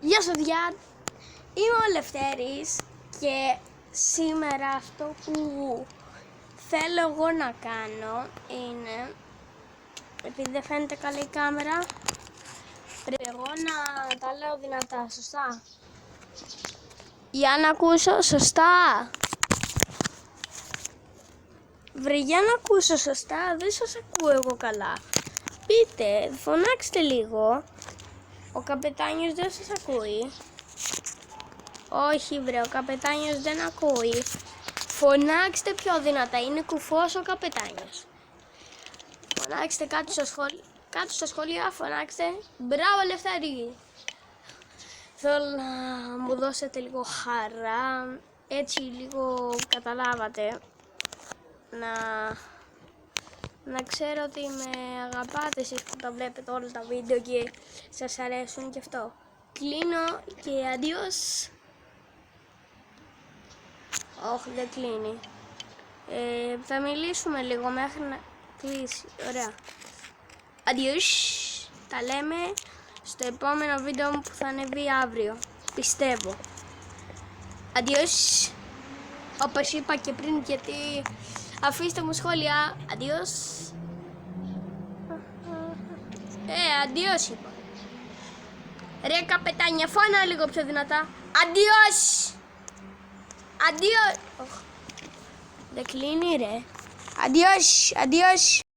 Γεια σας παιδιά, είμαι ο Λευτέρης και σήμερα αυτό που θέλω εγώ να κάνω είναι, επειδή δεν φαίνεται καλά η κάμερα, πρέπει εγώ να τα λέω δυνατά, σωστά? Για να ακούσω σωστά. Βρε, για να ακούσω σωστά, δεν σας ακούω εγώ καλά. Πείτε, φωνάξτε λίγο. Ο καπετάνιος δεν σας ακούει. Όχι βρε, ο καπετάνιος δεν ακούει. Φωνάξτε πιο δυνατά, είναι κουφός ο καπετάνιος. Φωνάξτε κάτω στα σχόλια, φωνάξτε. Μπράβο Λευτέρη. Θέλω να μου δώσετε λίγο χαρά, έτσι λίγο καταλάβατε. Να ξέρω ότι με αγαπάτε εσείς που τα βλέπετε όλα τα βίντεο και σας αρέσουν και αυτό. Κλείνω και αντίος. Όχι, δεν κλείνει. Θα μιλήσουμε λίγο μέχρι να κλείσει. Ωραία. Αντίος. Τα λέμε στο επόμενο βίντεο μου που θα ανεβεί αύριο. Πιστεύω. Αντίος. Όπως είπα και πριν, γιατί αφήστε μου σχόλια. Αντίος. Αντίος είπα. Ρε καπετάνια, φώνα λίγο πιο δυνατά. Αντίος. Αντίος. Δεν κλείνει ρε. Αντίος.